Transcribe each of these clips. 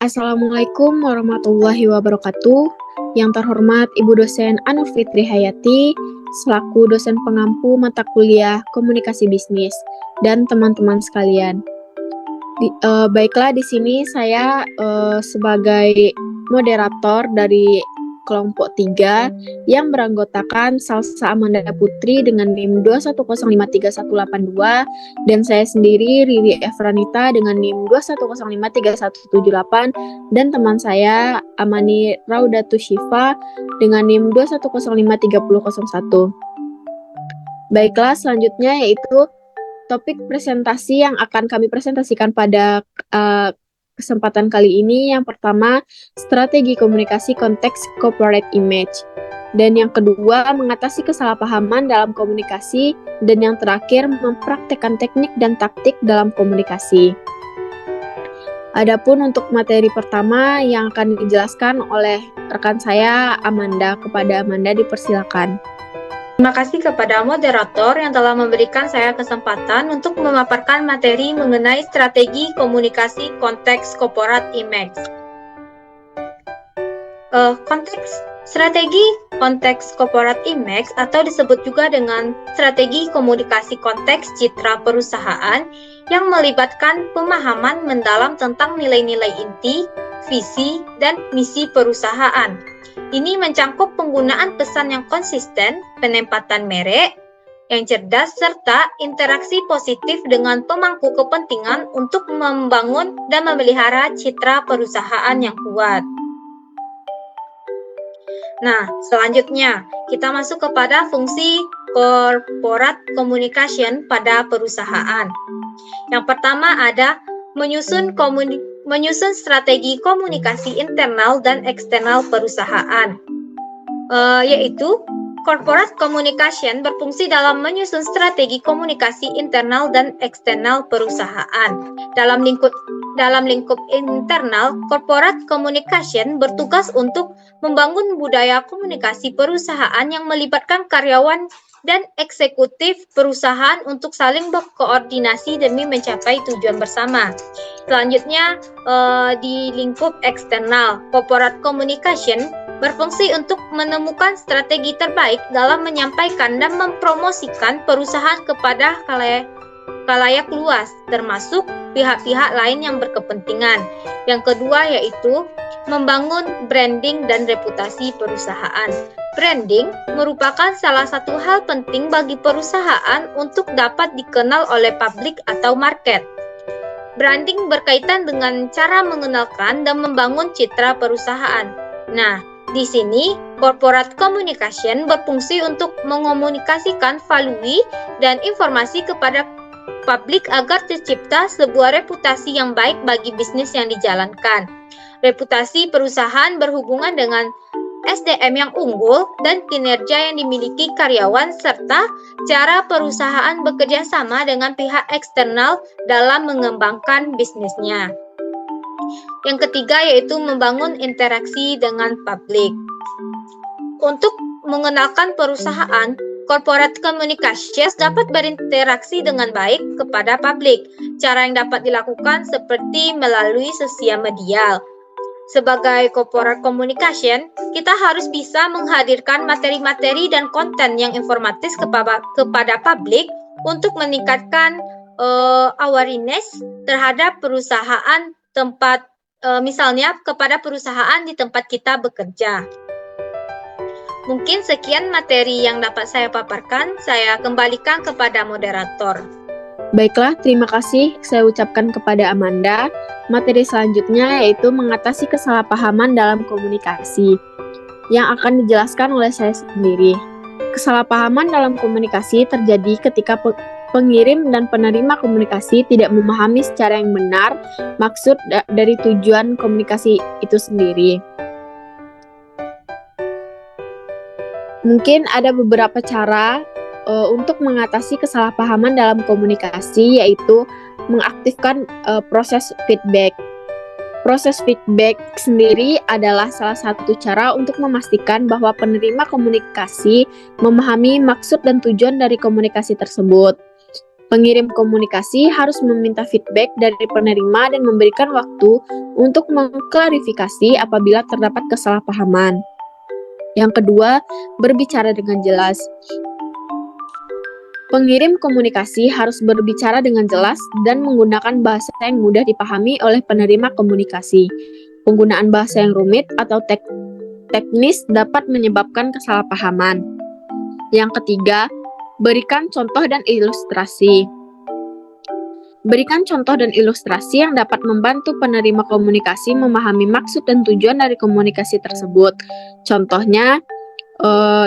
Assalamualaikum warahmatullahi wabarakatuh. Yang terhormat Ibu dosen Anur Fitri Hayati, selaku dosen pengampu mata kuliah Komunikasi Bisnis, dan teman-teman sekalian. Baiklah, di sini saya sebagai moderator dari kelompok 3 yang beranggotakan Salsa Amanda Putri dengan NIM 210538182 dan saya sendiri Riri Efranita dengan NIM 210537178 dan teman saya Amani Raudatu Syifa dengan NIM 2105301. Baiklah, selanjutnya yaitu topik presentasi yang akan kami presentasikan pada kesempatan kali ini. Yang pertama, strategi komunikasi konteks corporate image. Dan yang kedua, mengatasi kesalahpahaman dalam komunikasi. Dan yang terakhir, mempraktekkan teknik dan taktik dalam komunikasi. Adapun untuk materi pertama yang akan dijelaskan oleh rekan saya, Amanda. Kepada Amanda, dipersilakan. Terima kasih kepada moderator yang telah memberikan saya kesempatan untuk memaparkan materi mengenai strategi komunikasi konteks corporate image. Strategi konteks corporate image atau disebut juga dengan strategi komunikasi konteks citra perusahaan yang melibatkan pemahaman mendalam tentang nilai-nilai inti, visi, dan misi perusahaan. Ini mencangkup penggunaan pesan yang konsisten, penempatan merek yang cerdas, serta interaksi positif dengan pemangku kepentingan untuk membangun dan memelihara citra perusahaan yang kuat. Nah, selanjutnya kita masuk kepada fungsi corporate communication pada perusahaan. Yang pertama ada menyusun strategi komunikasi internal dan eksternal perusahaan, yaitu corporate communication berfungsi dalam menyusun strategi komunikasi internal dan eksternal perusahaan. Dalam lingkup internal, corporate communication bertugas untuk membangun budaya komunikasi perusahaan yang melibatkan karyawan dan eksekutif perusahaan untuk saling berkoordinasi demi mencapai tujuan bersama. Selanjutnya, di lingkup eksternal, corporate communication berfungsi untuk menemukan strategi terbaik dalam menyampaikan dan mempromosikan perusahaan kepada khalayak luas, termasuk pihak-pihak lain yang berkepentingan. Yang kedua yaitu membangun branding dan reputasi perusahaan. Branding merupakan salah satu hal penting bagi perusahaan untuk dapat dikenal oleh publik atau market. Branding berkaitan dengan cara mengenalkan dan membangun citra perusahaan. Nah, di sini corporate communication berfungsi untuk mengomunikasikan value dan informasi kepada publik agar tercipta sebuah reputasi yang baik bagi bisnis yang dijalankan. Reputasi perusahaan berhubungan dengan SDM yang unggul dan kinerja yang dimiliki karyawan serta cara perusahaan bekerja sama dengan pihak eksternal dalam mengembangkan bisnisnya. Yang ketiga yaitu membangun interaksi dengan publik. Untuk mengenalkan perusahaan, corporate communication dapat berinteraksi dengan baik kepada publik. Cara yang dapat dilakukan seperti melalui sosial media. Sebagai corporate communication, kita harus bisa menghadirkan materi-materi dan konten yang informatif kepada publik untuk meningkatkan awareness terhadap perusahaan tempat, misalnya kepada perusahaan di tempat kita bekerja. Mungkin sekian materi yang dapat saya paparkan, saya kembalikan kepada moderator. Baiklah, terima kasih saya ucapkan kepada Amanda. Materi selanjutnya yaitu mengatasi kesalahpahaman dalam komunikasi yang akan dijelaskan oleh saya sendiri. Kesalahpahaman dalam komunikasi terjadi ketika pengirim dan penerima komunikasi tidak memahami secara yang benar maksud dari tujuan komunikasi itu sendiri. Mungkin ada beberapa cara untuk mengatasi kesalahpahaman dalam komunikasi, yaitu mengaktifkan proses feedback. Proses feedback sendiri adalah salah satu cara untuk memastikan bahwa penerima komunikasi memahami maksud dan tujuan dari komunikasi tersebut. Pengirim komunikasi harus meminta feedback dari penerima dan memberikan waktu untuk mengklarifikasi apabila terdapat kesalahpahaman. Yang kedua, berbicara dengan jelas. Pengirim komunikasi harus berbicara dengan jelas dan menggunakan bahasa yang mudah dipahami oleh penerima komunikasi. Penggunaan bahasa yang rumit atau teknis dapat menyebabkan kesalahpahaman. Yang ketiga, berikan contoh dan ilustrasi. Berikan contoh dan ilustrasi yang dapat membantu penerima komunikasi memahami maksud dan tujuan dari komunikasi tersebut. Contohnya,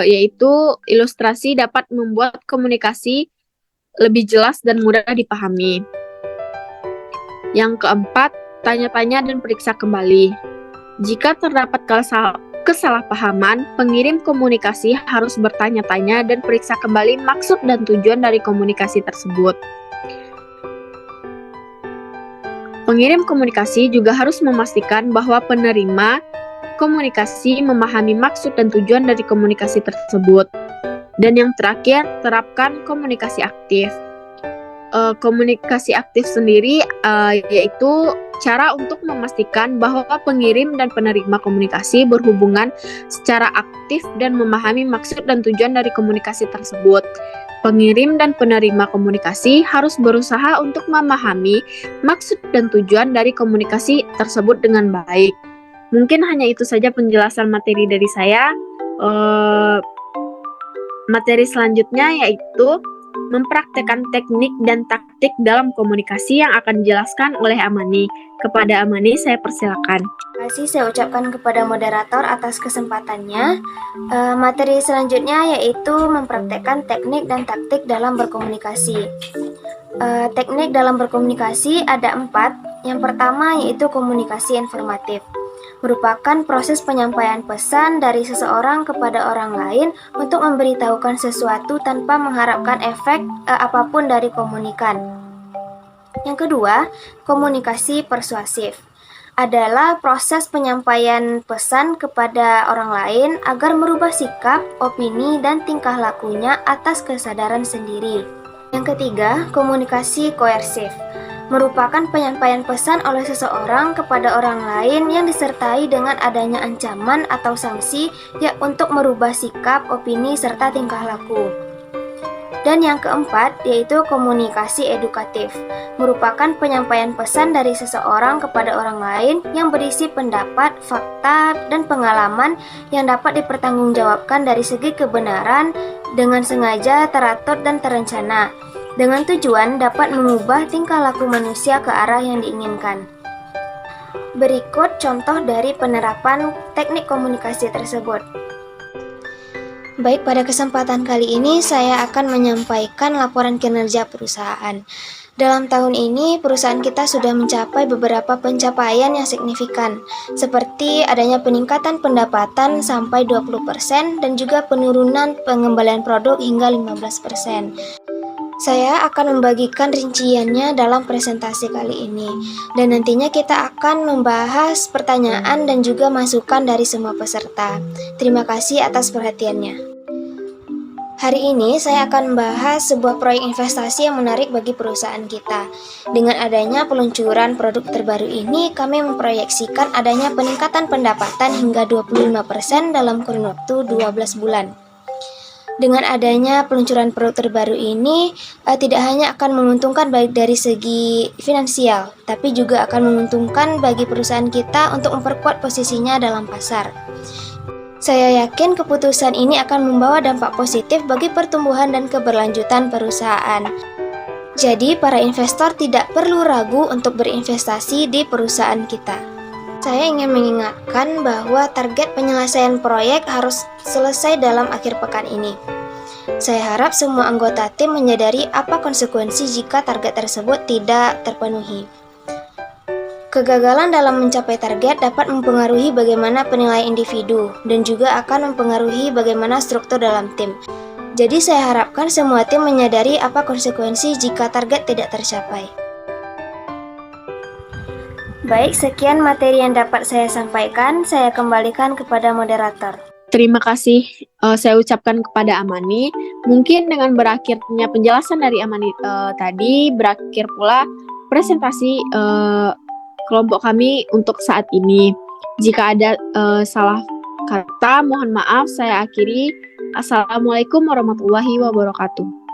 yaitu ilustrasi dapat membuat komunikasi lebih jelas dan mudah dipahami. Yang keempat, tanya-tanya dan periksa kembali. Jika terdapat kesalahpahaman, pengirim komunikasi harus bertanya-tanya dan periksa kembali maksud dan tujuan dari komunikasi tersebut. Pengirim komunikasi juga harus memastikan bahwa penerima komunikasi memahami maksud dan tujuan dari komunikasi tersebut. Dan yang terakhir, terapkan komunikasi aktif. Komunikasi aktif sendiri yaitu cara untuk memastikan bahwa pengirim dan penerima komunikasi berhubungan secara aktif dan memahami maksud dan tujuan dari komunikasi tersebut. Pengirim dan penerima komunikasi harus berusaha untuk memahami maksud dan tujuan dari komunikasi tersebut dengan baik. Mungkin hanya itu saja penjelasan materi dari saya. Materi selanjutnya yaitu mempraktekkan teknik dan taktik dalam komunikasi yang akan dijelaskan oleh Amani. Kepada Amani, saya persilakan. Terima kasih saya ucapkan kepada moderator atas kesempatannya. Materi selanjutnya yaitu mempraktekkan teknik dan taktik dalam berkomunikasi. Teknik dalam berkomunikasi ada 4. Yang pertama yaitu komunikasi informatif. Merupakan proses penyampaian pesan dari seseorang kepada orang lain untuk memberitahukan sesuatu tanpa mengharapkan efek apapun dari komunikan. Yang kedua, komunikasi persuasif adalah proses penyampaian pesan kepada orang lain agar merubah sikap, opini, dan tingkah lakunya atas kesadaran sendiri. Yang ketiga, komunikasi koersif merupakan penyampaian pesan oleh seseorang kepada orang lain yang disertai dengan adanya ancaman atau sanksi untuk merubah sikap, opini, serta tingkah laku. Dan yang keempat yaitu komunikasi edukatif, merupakan penyampaian pesan dari seseorang kepada orang lain yang berisi pendapat, fakta, dan pengalaman yang dapat dipertanggungjawabkan dari segi kebenaran dengan sengaja, teratur, dan terencana, dengan tujuan dapat mengubah tingkah laku manusia ke arah yang diinginkan. Berikut contoh dari penerapan teknik komunikasi tersebut. Baik, pada kesempatan kali ini saya akan menyampaikan laporan kinerja perusahaan. Dalam tahun ini, perusahaan kita sudah mencapai beberapa pencapaian yang signifikan, seperti adanya peningkatan pendapatan sampai 20% dan juga penurunan pengembalian produk hingga 15%. Saya akan membagikan rinciannya dalam presentasi kali ini, dan nantinya kita akan membahas pertanyaan dan juga masukan dari semua peserta. Terima kasih atas perhatiannya. Hari ini saya akan membahas sebuah proyek investasi yang menarik bagi perusahaan kita. Dengan adanya peluncuran produk terbaru ini, kami memproyeksikan adanya peningkatan pendapatan hingga 25% dalam kurun waktu 12 bulan. Dengan adanya peluncuran produk terbaru ini, tidak hanya akan menguntungkan baik dari segi finansial, tapi juga akan menguntungkan bagi perusahaan kita untuk memperkuat posisinya dalam pasar. Saya yakin keputusan ini akan membawa dampak positif bagi pertumbuhan dan keberlanjutan perusahaan. Jadi, para investor tidak perlu ragu untuk berinvestasi di perusahaan kita. Saya ingin mengingatkan bahwa target penyelesaian proyek harus selesai dalam akhir pekan ini. Saya harap semua anggota tim menyadari apa konsekuensi jika target tersebut tidak terpenuhi. Kegagalan dalam mencapai target dapat mempengaruhi bagaimana penilaian individu dan juga akan mempengaruhi bagaimana struktur dalam tim. Jadi saya harapkan semua tim menyadari apa konsekuensi jika target tidak tercapai. Baik, sekian materi yang dapat saya sampaikan. Saya kembalikan kepada moderator. Terima kasih saya ucapkan kepada Amani. Mungkin dengan berakhirnya penjelasan dari Amani tadi, berakhir pula presentasi kelompok kami untuk saat ini. Jika ada salah kata, mohon maaf, saya akhiri. Assalamualaikum warahmatullahi wabarakatuh.